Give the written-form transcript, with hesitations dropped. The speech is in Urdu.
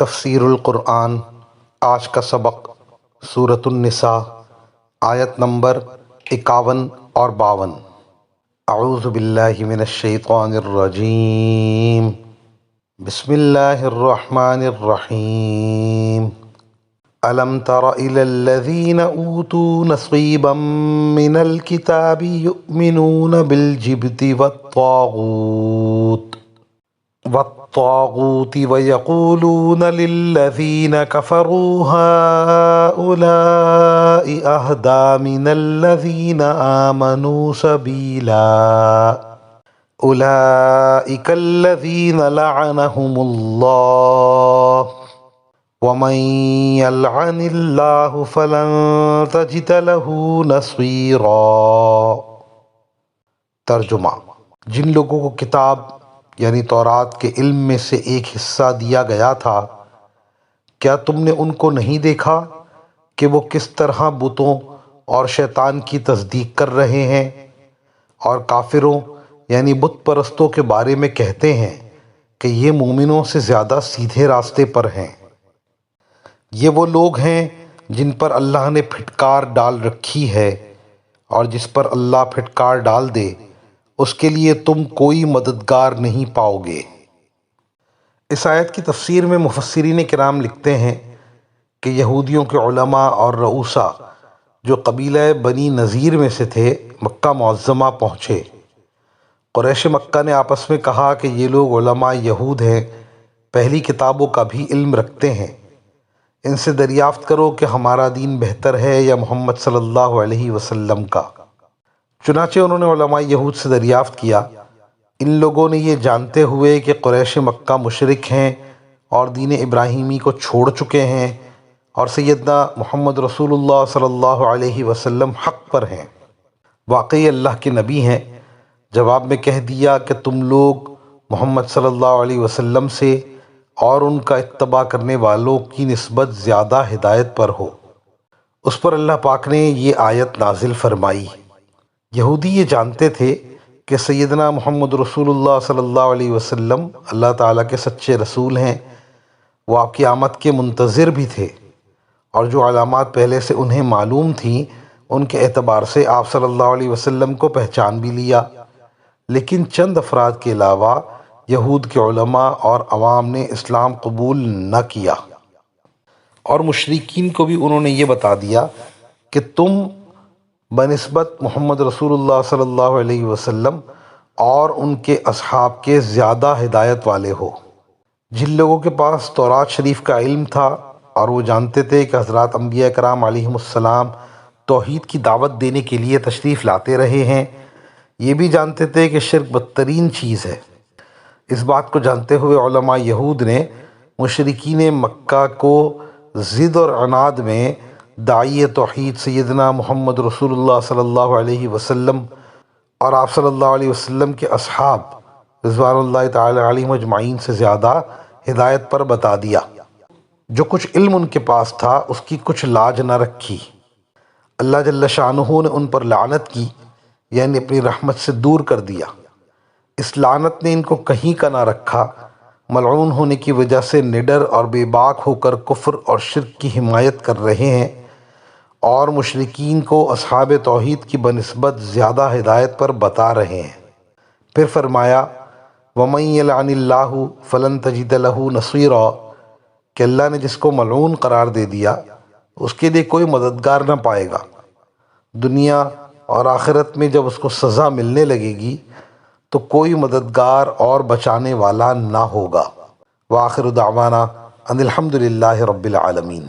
تفسیر القرآن۔ آج کا سبق سورۃ النساء، آیت نمبر 51 اور 52۔ اعوذ باللہ من الشیطان الرجیم، بسم اللہ الرحمن الرحیم۔ أَلَمْ تَرَ إِلَى الَّذِينَ أُوتُوا نَصِيبًا مِنَ الْكِتَابِ يُؤْمِنُونَ بِالْجِبْتِ وَالطَّاغُوتِ وَيَقُولُونَ لِلَّذِينَ كَفَرُوا هَؤُلَاءِ أَهْدَىٰ مِنَ الَّذِينَ آمَنُوا سَبِيلًا أُولَٰئِكَ الَّذِينَ لَعَنَهُمُ اللَّهُ وَمَن يَلْعَنِ اللَّهُ فَلَن تَجِدَ لَهُ نَصِيرًا۔ ترجمہ: جن لوگوں کو کتاب یعنی تورات کے علم میں سے ایک حصہ دیا گیا تھا، کیا تم نے ان کو نہیں دیکھا کہ وہ کس طرح بتوں اور شیطان کی تصدیق کر رہے ہیں، اور کافروں یعنی بت پرستوں کے بارے میں کہتے ہیں کہ یہ مومنوں سے زیادہ سیدھے راستے پر ہیں۔ یہ وہ لوگ ہیں جن پر اللہ نے پھٹکار ڈال رکھی ہے، اور جس پر اللہ پھٹکار ڈال دے اس کے لیے تم کوئی مددگار نہیں پاؤ گے۔ اس آیت کی تفسیر میں مفسرین کرام لکھتے ہیں کہ یہودیوں کے علماء اور رؤسا جو قبیلہ بنی نذیر میں سے تھے، مکہ معظمہ پہنچے۔ قریش مکہ نے آپس میں کہا کہ یہ لوگ علماء یہود ہیں، پہلی کتابوں کا بھی علم رکھتے ہیں، ان سے دریافت کرو کہ ہمارا دین بہتر ہے یا محمد صلی اللہ علیہ وسلم کا۔ چنانچہ انہوں نے علماء یہود سے دریافت کیا۔ ان لوگوں نے یہ جانتے ہوئے کہ قریش مکہ مشرک ہیں اور دین ابراہیمی کو چھوڑ چکے ہیں اور سیدنا محمد رسول اللہ صلی اللہ علیہ وسلم حق پر ہیں، واقعی اللہ کے نبی ہیں، جواب میں کہہ دیا کہ تم لوگ محمد صلی اللہ علیہ وسلم سے اور ان کا اتباع کرنے والوں کی نسبت زیادہ ہدایت پر ہو۔ اس پر اللہ پاک نے یہ آیت نازل فرمائی۔ یہودی یہ جانتے تھے کہ سیدنا محمد رسول اللہ صلی اللہ علیہ وسلم اللہ تعالیٰ کے سچے رسول ہیں، وہ آپ کی آمد کے منتظر بھی تھے، اور جو علامات پہلے سے انہیں معلوم تھیں ان کے اعتبار سے آپ صلی اللہ علیہ وسلم کو پہچان بھی لیا، لیکن چند افراد کے علاوہ یہود کے علماء اور عوام نے اسلام قبول نہ کیا، اور مشرکین کو بھی انہوں نے یہ بتا دیا کہ تم بنسبت محمد رسول اللہ صلی اللہ علیہ وسلم اور ان کے اصحاب کے زیادہ ہدایت والے ہو۔ جن لوگوں کے پاس تورات شریف کا علم تھا اور وہ جانتے تھے کہ حضرات انبیاء کرام علیہم السلام توحید کی دعوت دینے کے لیے تشریف لاتے رہے ہیں، یہ بھی جانتے تھے کہ شرک بدترین چیز ہے۔ اس بات کو جانتے ہوئے علماء یہود نے مشرکین مکہ کو ضد اور عناد میں داعی توحید سیدنا محمد رسول اللہ صلی اللہ علیہ وسلم اور آپ صلی اللہ علیہ وسلم کے اصحاب رضوان اللہ تعالی علیہم اجمعین سے زیادہ ہدایت پر بتا دیا۔ جو کچھ علم ان کے پاس تھا اس کی کچھ لاج نہ رکھی۔ اللہ جل شانہ نے ان پر لعنت کی، یعنی اپنی رحمت سے دور کر دیا۔ اس لعنت نے ان کو کہیں کا نہ رکھا، ملعون ہونے کی وجہ سے نڈر اور بے باک ہو کر کفر اور شرک کی حمایت کر رہے ہیں، اور مشرکین کو اصحاب توحید کی بنسبت زیادہ ہدایت پر بتا رہے ہیں۔ پھر فرمایا وَمَن يَلْعَنِ اللَّهُ فَلَن تَجِدَ لَهُ نَصِيرًا، کہ اللہ نے جس کو ملعون قرار دے دیا اس کے لیے کوئی مددگار نہ پائے گا۔ دنیا اور آخرت میں جب اس کو سزا ملنے لگے گی تو کوئی مددگار اور بچانے والا نہ ہوگا۔ وآخر دعوانا ان الحمد للہ رب العالمین۔